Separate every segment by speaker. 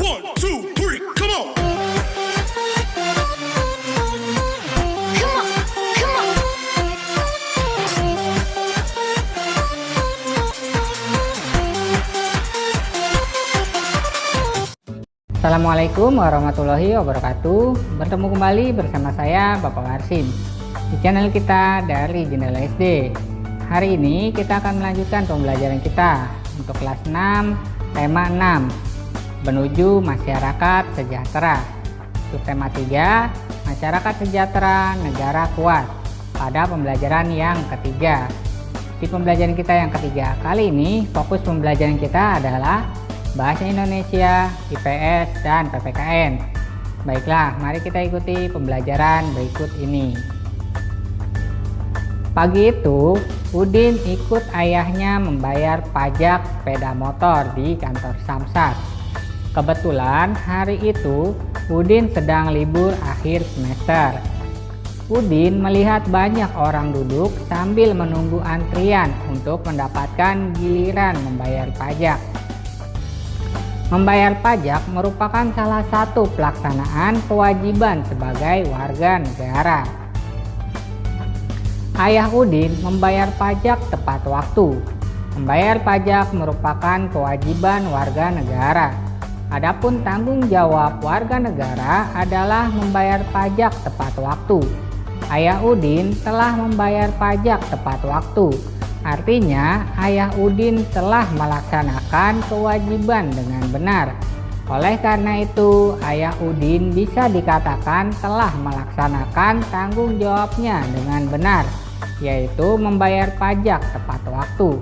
Speaker 1: One, two, three, come on.
Speaker 2: Come on, come on.
Speaker 3: Assalamualaikum warahmatullahi wabarakatuh. Bertemu kembali bersama saya Bapak Warsim di channel kita dari Jendela SD. Hari ini kita akan melanjutkan pembelajaran kita untuk kelas 6 tema 6 menuju masyarakat sejahtera. Subtema 3 masyarakat sejahtera negara kuat pada pembelajaran yang ketiga. Di pembelajaran kita yang ketiga kali ini fokus pembelajaran kita adalah Bahasa Indonesia, IPS, dan PPKN. Baiklah, mari kita ikuti pembelajaran berikut ini. Pagi itu, Udin ikut ayahnya membayar pajak sepeda motor di kantor Samsat. Kebetulan hari itu, Udin sedang libur akhir semester. Udin melihat banyak orang duduk sambil menunggu antrian untuk mendapatkan giliran membayar pajak. Membayar pajak merupakan salah satu pelaksanaan kewajiban sebagai warga negara. Ayah Udin membayar pajak tepat waktu. Membayar pajak merupakan kewajiban warga negara. Adapun tanggung jawab warga negara adalah membayar pajak tepat waktu. Ayah Udin telah membayar pajak tepat waktu. Artinya, Ayah Udin telah melaksanakan kewajiban dengan benar. Oleh karena itu, Ayah Udin bisa dikatakan telah melaksanakan tanggung jawabnya dengan benar, yaitu membayar pajak tepat waktu.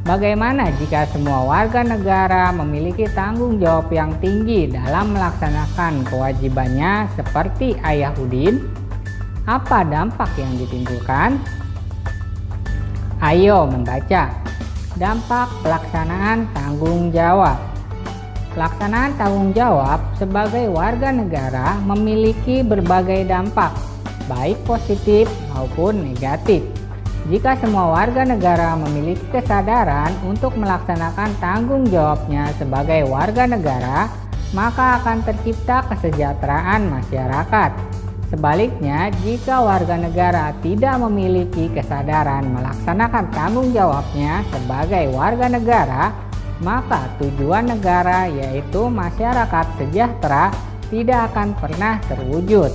Speaker 3: Bagaimana jika semua warga negara memiliki tanggung jawab yang tinggi dalam melaksanakan kewajibannya seperti Ayah Udin? Apa dampak yang ditimbulkan? Ayo membaca. Dampak pelaksanaan tanggung jawab. Pelaksanaan tanggung jawab sebagai warga negara memiliki berbagai dampak, baik positif maupun negatif. Jika semua warga negara memiliki kesadaran untuk melaksanakan tanggung jawabnya sebagai warga negara, maka akan tercipta kesejahteraan masyarakat. Sebaliknya, jika warga negara tidak memiliki kesadaran melaksanakan tanggung jawabnya sebagai warga negara, maka tujuan negara yaitu masyarakat sejahtera tidak akan pernah terwujud.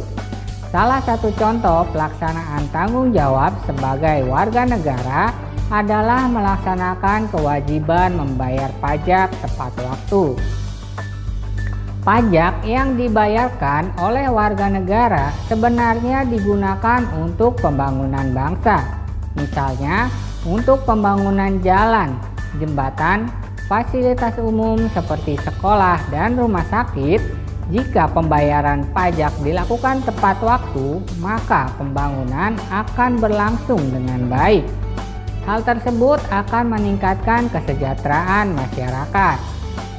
Speaker 3: Salah satu contoh pelaksanaan tanggung jawab sebagai warga negara adalah melaksanakan kewajiban membayar pajak tepat waktu. Pajak yang dibayarkan oleh warga negara sebenarnya digunakan untuk pembangunan bangsa, misalnya untuk pembangunan jalan, jembatan, fasilitas umum seperti sekolah dan rumah sakit. Jika pembayaran pajak dilakukan tepat waktu, maka pembangunan akan berlangsung dengan baik. Hal tersebut akan meningkatkan kesejahteraan masyarakat.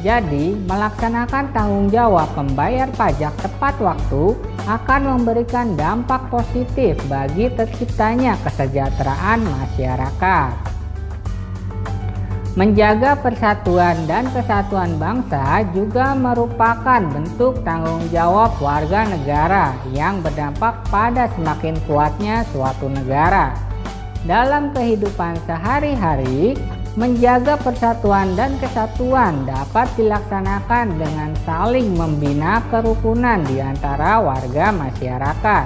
Speaker 3: Jadi, melaksanakan tanggung jawab membayar pajak tepat waktu akan memberikan dampak positif bagi terciptanya kesejahteraan masyarakat. Menjaga persatuan dan kesatuan bangsa juga merupakan bentuk tanggung jawab warga negara yang berdampak pada semakin kuatnya suatu negara. Dalam kehidupan sehari-hari, menjaga persatuan dan kesatuan dapat dilaksanakan dengan saling membina kerukunan di antara warga masyarakat,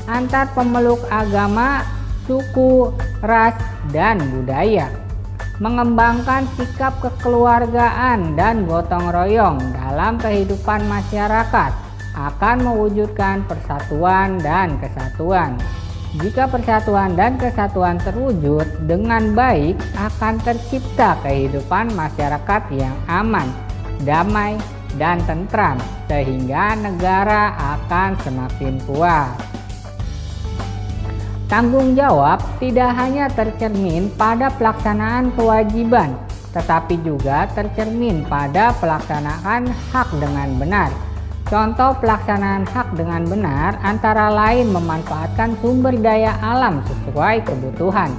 Speaker 3: antar pemeluk agama, suku, ras, dan budaya. Mengembangkan sikap kekeluargaan dan gotong royong dalam kehidupan masyarakat akan mewujudkan persatuan dan kesatuan. Jika persatuan dan kesatuan terwujud dengan baik, akan tercipta kehidupan masyarakat yang aman, damai, dan tentram, sehingga negara akan semakin kuat. Tanggung jawab tidak hanya tercermin pada pelaksanaan kewajiban, tetapi juga tercermin pada pelaksanaan hak dengan benar. Contoh pelaksanaan hak dengan benar antara lain memanfaatkan sumber daya alam sesuai kebutuhan,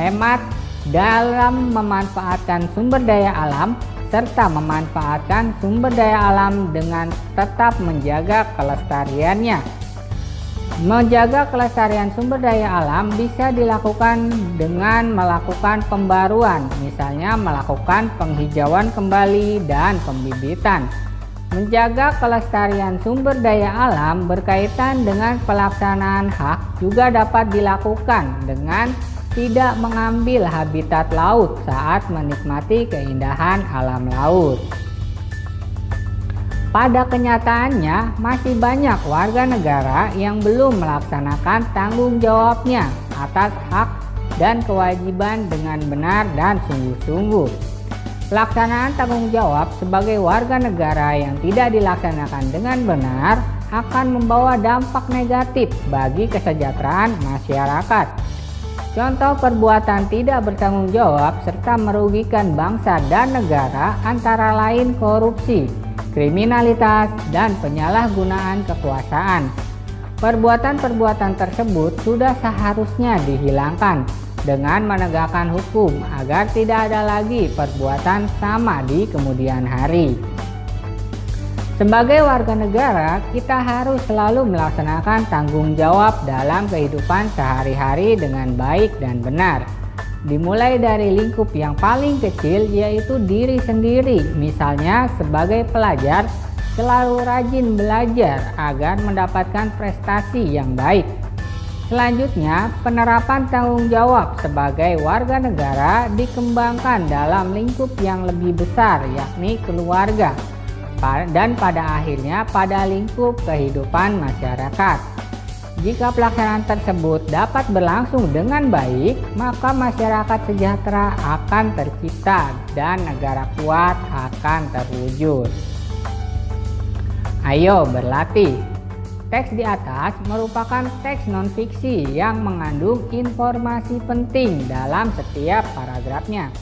Speaker 3: hemat dalam memanfaatkan sumber daya alam serta memanfaatkan sumber daya alam dengan tetap menjaga kelestariannya. Menjaga kelestarian sumber daya alam bisa dilakukan dengan melakukan pembaruan, misalnya melakukan penghijauan kembali dan pembibitan. Menjaga kelestarian sumber daya alam berkaitan dengan pelaksanaan hak juga dapat dilakukan dengan tidak mengambil habitat laut saat menikmati keindahan alam laut. Pada kenyataannya, masih banyak warga negara yang belum melaksanakan tanggung jawabnya atas hak dan kewajiban dengan benar dan sungguh-sungguh. Pelaksanaan tanggung jawab sebagai warga negara yang tidak dilaksanakan dengan benar akan membawa dampak negatif bagi kesejahteraan masyarakat. Contoh perbuatan tidak bertanggung jawab serta merugikan bangsa dan negara antara lain korupsi, kriminalitas, dan penyalahgunaan kekuasaan. Perbuatan-perbuatan tersebut sudah seharusnya dihilangkan dengan menegakkan hukum agar tidak ada lagi perbuatan sama di kemudian hari. Sebagai warga negara, kita harus selalu melaksanakan tanggung jawab dalam kehidupan sehari-hari dengan baik dan benar. Dimulai dari lingkup yang paling kecil, yaitu diri sendiri. Misalnya sebagai pelajar, selalu rajin belajar agar mendapatkan prestasi yang baik. Selanjutnya, penerapan tanggung jawab sebagai warga negara dikembangkan dalam lingkup yang lebih besar, yakni keluarga, dan pada akhirnya pada lingkup kehidupan masyarakat. Jika pelaksanaan tersebut dapat berlangsung dengan baik, maka masyarakat sejahtera akan tercipta dan negara kuat akan terwujud. Ayo berlatih. Teks di atas merupakan teks non-fiksi yang mengandung informasi penting dalam setiap paragrafnya.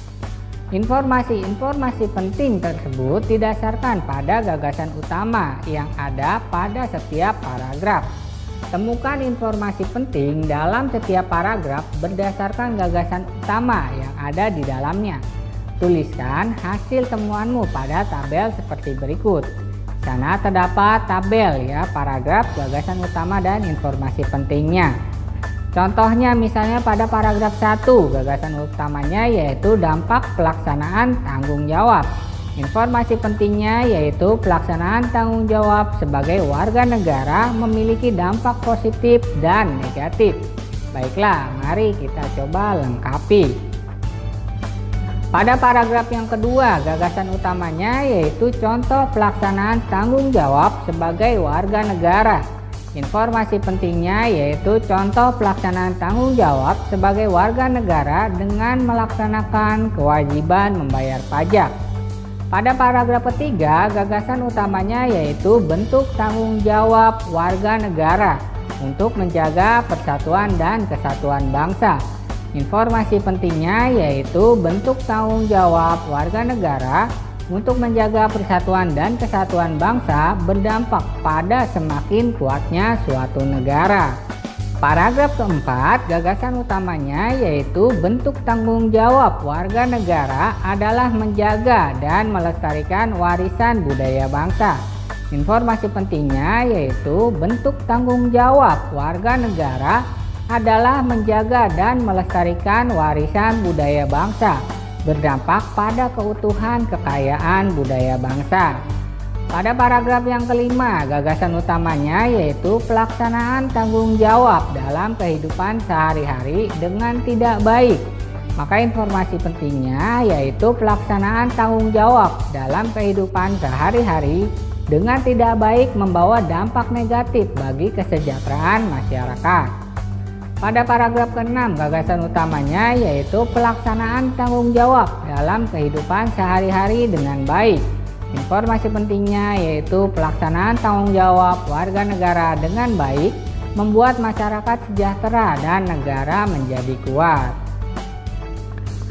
Speaker 3: Informasi-informasi penting tersebut didasarkan pada gagasan utama yang ada pada setiap paragraf. Temukan informasi penting dalam setiap paragraf berdasarkan gagasan utama yang ada di dalamnya. Tuliskan hasil temuanmu pada tabel seperti berikut. Di sana terdapat tabel paragraf, gagasan utama, dan informasi pentingnya. Contohnya misalnya pada paragraf 1, gagasan utamanya yaitu dampak pelaksanaan tanggung jawab. Informasi pentingnya yaitu pelaksanaan tanggung jawab sebagai warga negara memiliki dampak positif dan negatif. Baiklah, mari kita coba lengkapi. Pada paragraf yang kedua, gagasan utamanya yaitu contoh pelaksanaan tanggung jawab sebagai warga negara. Informasi pentingnya yaitu contoh pelaksanaan tanggung jawab sebagai warga negara dengan melaksanakan kewajiban membayar pajak. Pada paragraf ketiga, gagasan utamanya yaitu bentuk tanggung jawab warga negara untuk menjaga persatuan dan kesatuan bangsa. Informasi pentingnya yaitu bentuk tanggung jawab warga negara untuk menjaga persatuan dan kesatuan bangsa berdampak pada semakin kuatnya suatu negara. Paragraf keempat, gagasan utamanya yaitu bentuk tanggung jawab warga negara adalah menjaga dan melestarikan warisan budaya bangsa. Informasi pentingnya yaitu bentuk tanggung jawab warga negara adalah menjaga dan melestarikan warisan budaya bangsa, berdampak pada keutuhan kekayaan budaya bangsa. Pada paragraf yang kelima, gagasan utamanya yaitu pelaksanaan tanggung jawab dalam kehidupan sehari-hari dengan tidak baik. Maka informasi pentingnya yaitu pelaksanaan tanggung jawab dalam kehidupan sehari-hari dengan tidak baik membawa dampak negatif bagi kesejahteraan masyarakat. Pada paragraf ke-6, gagasan utamanya yaitu pelaksanaan tanggung jawab dalam kehidupan sehari-hari dengan baik. Informasi pentingnya yaitu pelaksanaan tanggung jawab warga negara dengan baik membuat masyarakat sejahtera dan negara menjadi kuat.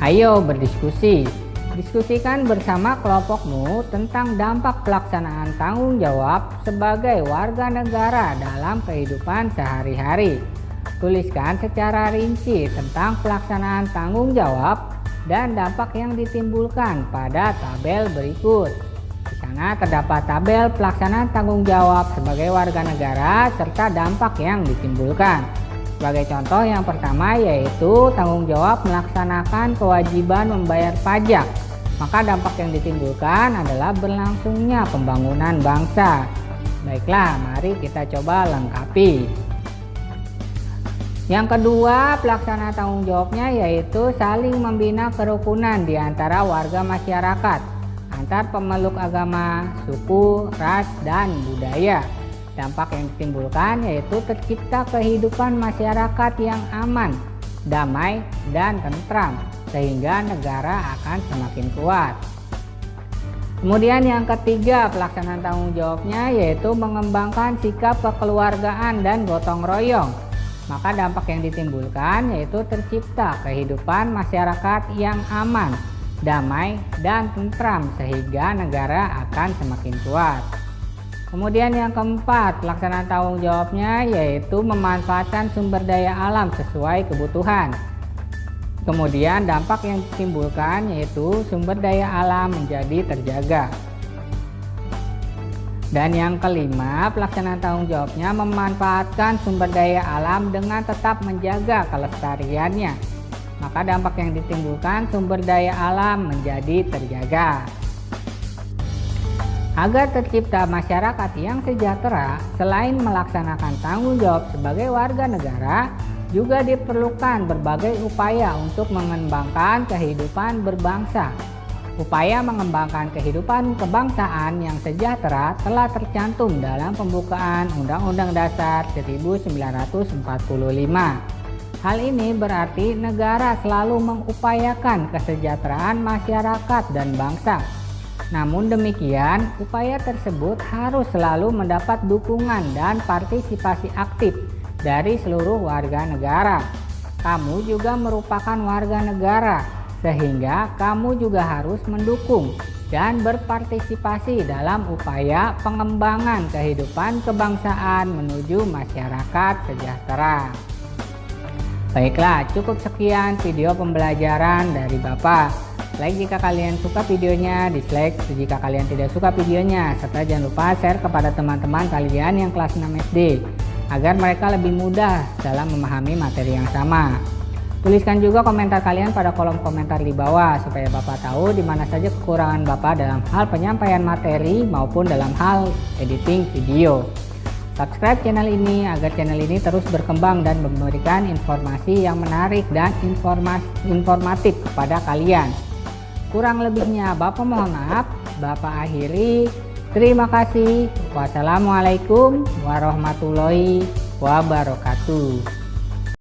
Speaker 3: Ayo berdiskusi. Diskusikan bersama kelompokmu tentang dampak pelaksanaan tanggung jawab sebagai warga negara dalam kehidupan sehari-hari. Tuliskan secara rinci tentang pelaksanaan tanggung jawab dan dampak yang ditimbulkan pada tabel berikut. Di sana terdapat tabel pelaksanaan tanggung jawab sebagai warga negara serta dampak yang ditimbulkan. Sebagai contoh, yang pertama yaitu tanggung jawab melaksanakan kewajiban membayar pajak. Maka dampak yang ditimbulkan adalah berlangsungnya pembangunan bangsa. Baiklah, mari kita coba lengkapi. Yang kedua, pelaksana tanggung jawabnya yaitu saling membina kerukunan di antara warga masyarakat, antar pemeluk agama, suku, ras, dan budaya. Dampak yang ditimbulkan yaitu tercipta kehidupan masyarakat yang aman, damai, dan tentram, sehingga negara akan semakin kuat. Kemudian yang ketiga, pelaksanaan tanggung jawabnya yaitu mengembangkan sikap kekeluargaan dan gotong royong. Maka dampak yang ditimbulkan yaitu tercipta kehidupan masyarakat yang aman, damai, dan tentram, sehingga negara akan semakin kuat. Kemudian yang keempat, pelaksanaan tanggung jawabnya yaitu memanfaatkan sumber daya alam sesuai kebutuhan. Kemudian dampak yang ditimbulkan yaitu sumber daya alam menjadi terjaga. Dan yang kelima, pelaksanaan tanggung jawabnya memanfaatkan sumber daya alam dengan tetap menjaga kelestariannya. Maka dampak yang ditimbulkan sumber daya alam menjadi terjaga. Agar tercipta masyarakat yang sejahtera, selain melaksanakan tanggung jawab sebagai warga negara, juga diperlukan berbagai upaya untuk mengembangkan kehidupan berbangsa. Upaya mengembangkan kehidupan kebangsaan yang sejahtera telah tercantum dalam pembukaan Undang-Undang Dasar 1945. Hal ini berarti negara selalu mengupayakan kesejahteraan masyarakat dan bangsa. Namun demikian, upaya tersebut harus selalu mendapat dukungan dan partisipasi aktif dari seluruh warga negara. Kamu juga merupakan warga negara, sehingga kamu juga harus mendukung dan berpartisipasi dalam upaya pengembangan kehidupan kebangsaan menuju masyarakat sejahtera. Baiklah, cukup sekian video pembelajaran dari Bapak. Like jika kalian suka videonya, dislike jika kalian tidak suka videonya, serta jangan lupa share kepada teman-teman kalian yang kelas 6 SD agar mereka lebih mudah dalam memahami materi yang sama. Tuliskan juga komentar kalian pada kolom komentar di bawah supaya Bapak tahu di mana saja kekurangan Bapak dalam hal penyampaian materi maupun dalam hal editing video. Subscribe channel ini agar channel ini terus berkembang dan memberikan informasi yang menarik dan informatif kepada kalian. Kurang lebihnya Bapak mohon maaf. Bapak akhiri. Terima kasih. Wassalamualaikum warahmatullahi wabarakatuh.